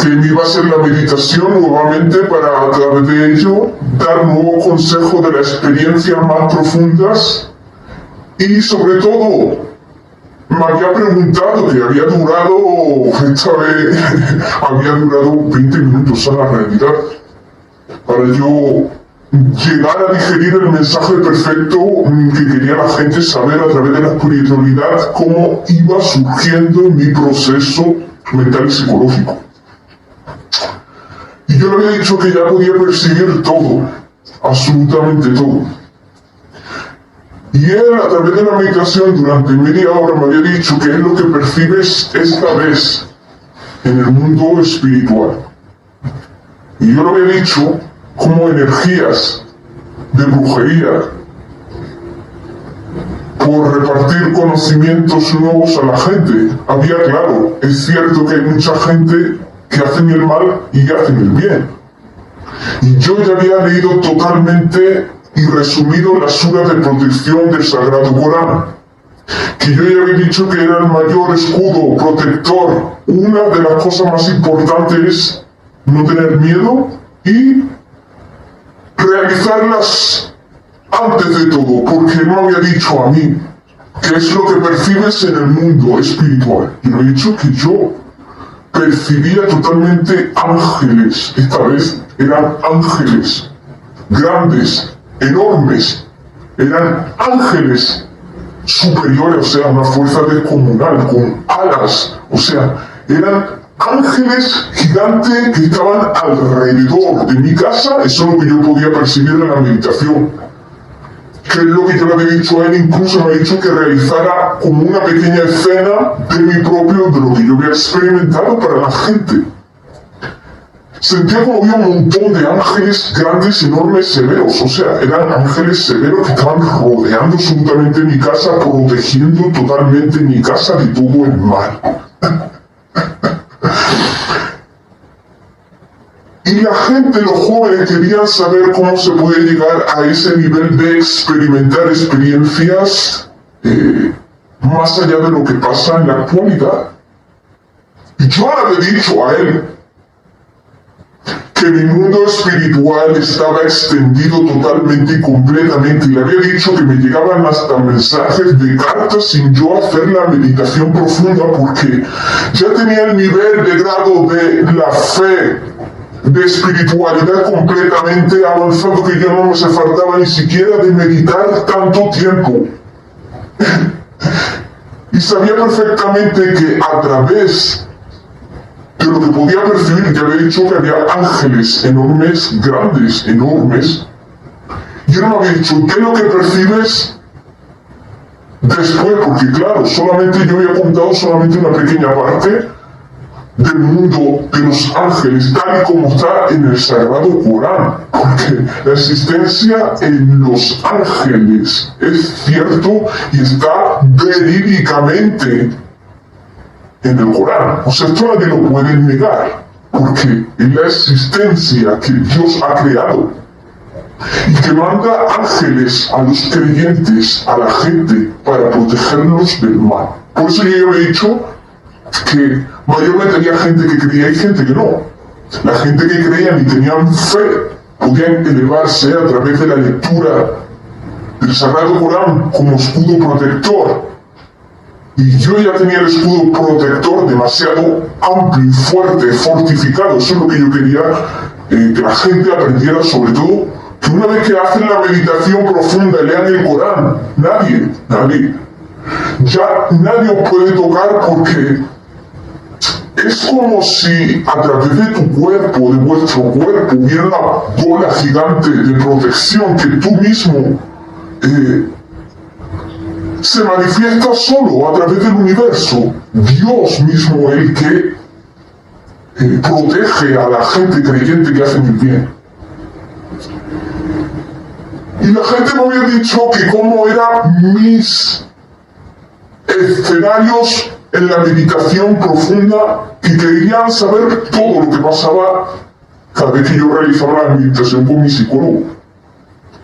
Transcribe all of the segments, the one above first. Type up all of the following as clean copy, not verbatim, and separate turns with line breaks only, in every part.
que me iba a hacer la meditación nuevamente para a través de ello dar nuevos consejos de las experiencias más profundas y sobre todo me había preguntado que había durado, esta vez había durado 20 minutos a la realidad para yo llegar a digerir el mensaje perfecto que quería la gente saber a través de la espiritualidad, cómo iba surgiendo mi proceso mental y psicológico. Y yo le había dicho que ya podía percibir todo, absolutamente todo. Y él, a través de la meditación, durante media hora me había dicho que es lo que percibes esta vez en el mundo espiritual. Y yo le había dicho como energías de brujería por repartir conocimientos nuevos a la gente. Había claro, es cierto que hay mucha gente que hacen el mal y hacen el bien. Y yo ya había leído totalmente y resumido la sura de protección del Sagrado Corán, que yo ya había dicho que era el mayor escudo protector. Una de las cosas más importantes es no tener miedo y realizarlas antes de todo, porque él me había dicho a mí qué es lo que percibes en el mundo espiritual. Y me he dicho que yo percibía totalmente ángeles. Esta vez eran ángeles grandes, enormes, eran ángeles superiores, o sea, una fuerza descomunal, con alas, o sea, eran ángeles gigantes que estaban alrededor de mi casa. Eso es lo que yo podía percibir en la meditación, que es lo que yo le había dicho a él. Incluso me ha dicho que realizara como una pequeña escena de mi propio, de lo que yo había experimentado para la gente. Sentía como había un montón de ángeles grandes, enormes, severos. O sea, eran ángeles severos que estaban rodeando absolutamente mi casa, protegiendo totalmente mi casa de todo el mal. Y la gente, los jóvenes, querían saber cómo se puede llegar a ese nivel de experimentar experiencias más allá de lo que pasa en la actualidad. Y yo le había dicho a él que mi mundo espiritual estaba extendido totalmente y completamente, y le había dicho que me llegaban hasta mensajes de cartas sin yo hacer la meditación profunda, porque ya tenía el nivel de grado de la fe, de espiritualidad completamente avanzado, que ya no me se faltaba ni siquiera de meditar tanto tiempo. Y sabía perfectamente que a través de lo que podía percibir, ya había dicho que había ángeles enormes, grandes, enormes, y él me había dicho, ¿qué es lo que percibes después? Porque claro, solamente yo había contado solamente una pequeña parte del mundo de los ángeles, tal y como está en el Sagrado Corán, porque la existencia en los ángeles es cierto y está verídicamente en el Corán. O sea, esto nadie lo puede negar, porque es la existencia que Dios ha creado y que manda ángeles a los creyentes, a la gente, para protegerlos del mal. Por eso yo había dicho que mayormente había gente que creía y gente que no. La gente que creían y tenían fe podían elevarse a través de la lectura del Sagrado Corán como escudo protector. Y yo ya tenía el escudo protector demasiado amplio y fuerte, fortificado. Eso es lo que yo quería que la gente aprendiera, sobre todo, que una vez que hacen la meditación profunda y lean el Corán, nadie, ya nadie os puede tocar, porque es como si a través de tu cuerpo, de vuestro cuerpo, hubiera una bola gigante de protección que tú mismo se manifiesta solo a través del universo. Dios mismo es el que protege a la gente creyente que hace el bien. Y la gente me había dicho que cómo eran mis escenarios en la meditación profunda, que querían saber todo lo que pasaba cada vez que yo realizaba la meditación con mi psicólogo.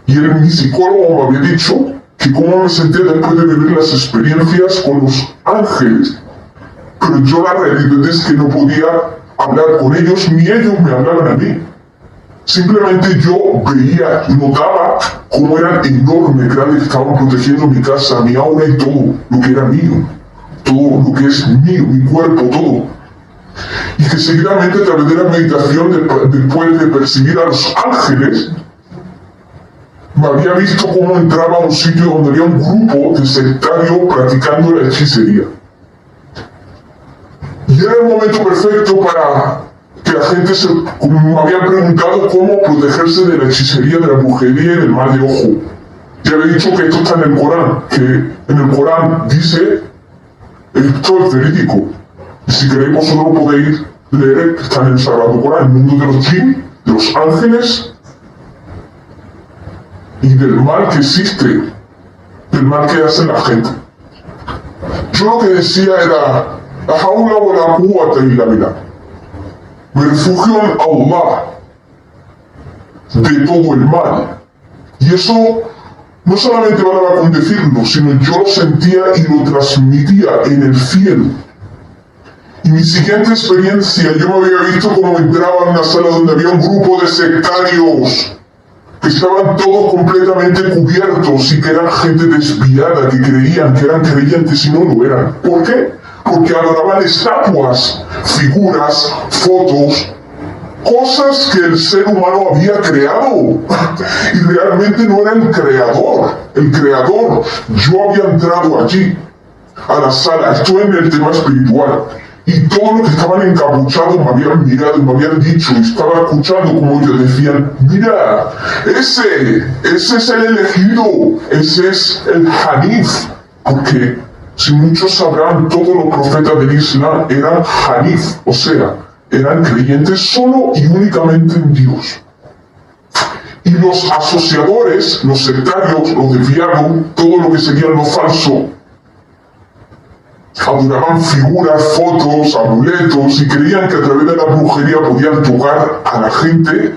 Y mi psicólogo me había dicho que cómo me sentía después de vivir las experiencias con los ángeles. Pero yo la realidad es que no podía hablar con ellos, ni ellos me hablaban a mí. Simplemente yo veía, notaba cómo eran enormes, grandes, estaban protegiendo mi casa, mi aura y todo lo que era mío. Todo lo que es mío, mi cuerpo, todo. Y que seguidamente a través de la meditación, después de percibir a los ángeles, me había visto cómo entraba a un sitio donde había un grupo de sectarios practicando la hechicería. Y era el momento perfecto para que la gente me había preguntado cómo protegerse de la hechicería, de la brujería y del mal de ojo. Ya había dicho que esto está en el Corán, que en el Corán dice, esto es verídico. Y si queréis vosotros lo podéis leer, que está en el Sagrado Corán, el mundo de los jinn, de los ángeles y del mal que existe, del mal que hace la gente. Yo lo que decía era, la haula wa la quwwata illa billah. Me refugio en Allah de todo el mal. Y eso no solamente valaba con decirlo, sino yo lo sentía y lo transmitía en el cielo. Y mi siguiente experiencia, yo me había visto como entraba en una sala donde había un grupo de sectarios que estaban todos completamente cubiertos y que eran gente desviada, que creían que eran creyentes y no lo eran. ¿Por qué? Porque adoraban estatuas, figuras, fotos, cosas que el ser humano había creado. Y realmente no era el creador. El creador, yo había entrado allí, a la sala, estoy en el tema espiritual. Y todos los que estaban encapuchados me habían mirado y me habían dicho, y estaba escuchando como ellos decían, mira, ese es el elegido, ese es el Hanif. Porque si muchos sabrán, todos los profetas del Islam eran Hanif, o sea, eran creyentes solo y únicamente en Dios. Y los asociadores, los sectarios, los desviados, todo lo que seguían lo falso, adoraban figuras, fotos, amuletos y creían que a través de la brujería podían tocar a la gente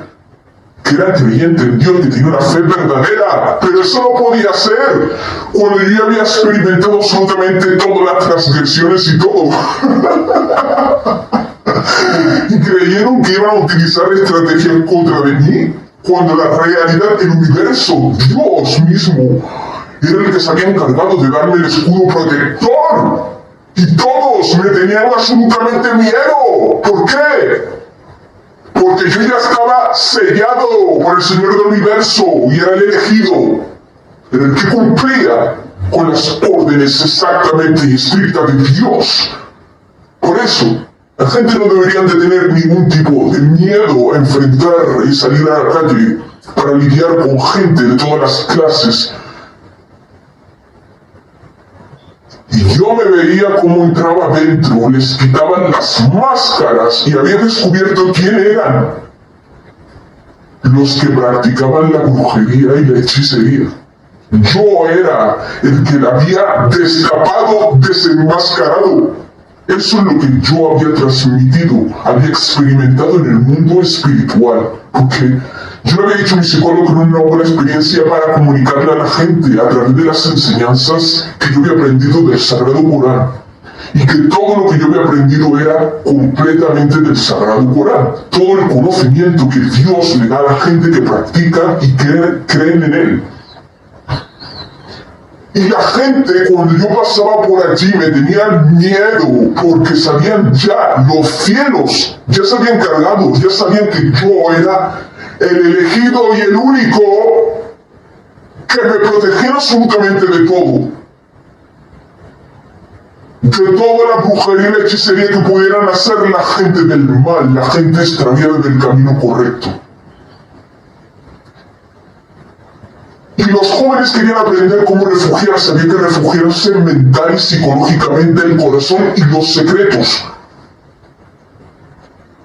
que era creyente en Dios, que tenía una fe verdadera. Pero eso no podía ser cuando yo ya había experimentado absolutamente todas las transgresiones y todo. Y creyeron que iban a utilizar estrategias contra de mí, cuando la realidad, el universo, Dios mismo, era el que se había encargado de darme el escudo protector. Y todos me tenían absolutamente miedo. ¿Por qué? Porque yo ya estaba sellado por el Señor del Universo y era el elegido, era el que cumplía con las órdenes exactamente y estrictas de Dios. Por eso, la gente no debería de tener ningún tipo de miedo a enfrentar y salir a la calle para lidiar con gente de todas las clases. Y yo me veía cómo entraba adentro, les quitaban las máscaras y había descubierto quién eran los que practicaban la brujería y la hechicería. Yo era el que la había destapado, desenmascarado. Eso es lo que yo había transmitido, había experimentado en el mundo espiritual. Porque yo le había dicho a mi psicólogo que era una buena experiencia para comunicarle a la gente a través de las enseñanzas que yo había aprendido del Sagrado Corán. Y que todo lo que yo había aprendido era completamente del Sagrado Corán. Todo el conocimiento que Dios le da a la gente que practica y creen en Él. Y la gente, cuando yo pasaba por allí, me tenían miedo, porque sabían ya, los cielos ya se habían cargado, ya sabían que yo era el elegido y el único que me protegía absolutamente de todo. De toda la brujería y la hechicería que pudieran hacer la gente del mal, la gente extraviada del camino correcto. Y los jóvenes querían aprender cómo refugiarse, había que refugiarse mental y psicológicamente el corazón y los secretos.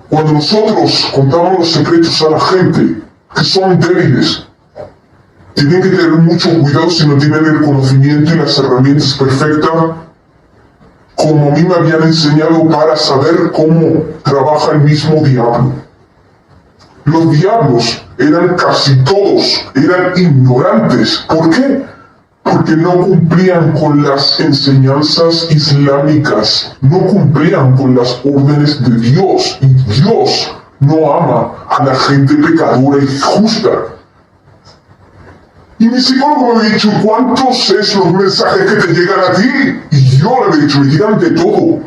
Cuando nosotros contamos los secretos a la gente que son débiles, tienen que tener mucho cuidado si no tienen el conocimiento y las herramientas perfectas, como a mí me habían enseñado para saber cómo trabaja el mismo diablo. Los diablos eran casi todos, eran ignorantes. ¿Por qué? porque no cumplían con las enseñanzas islámicas, no cumplían con las órdenes de Dios, y Dios no ama a la gente pecadora y justa. Y mi psicólogo me ha dicho, ¿cuántos es los mensajes que te llegan a ti? Y yo le he dicho, me llegan de todo.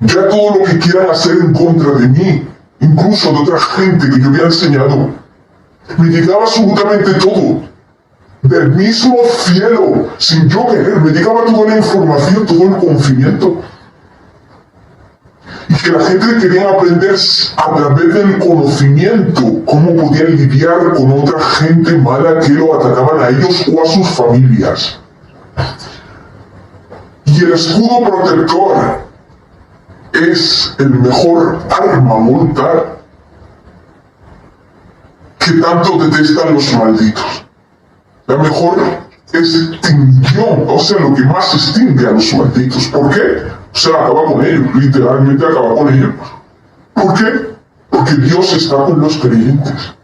Ya todo lo que quieran hacer en contra de mí, incluso de otra gente que yo había enseñado. Me llegaba absolutamente todo. Del mismo cielo, sin yo querer, me llegaba toda la información, todo el conocimiento. Y que la gente quería aprender a través del conocimiento cómo podían lidiar con otra gente mala que lo atacaban a ellos o a sus familias. Y el escudo protector es el mejor arma mortal que tanto detestan los malditos. La mejor extinción, o sea, lo que más extingue a los malditos. ¿Por qué? O sea, acaba con ellos, literalmente acaba con ellos. ¿Por qué? Porque Dios está con los creyentes.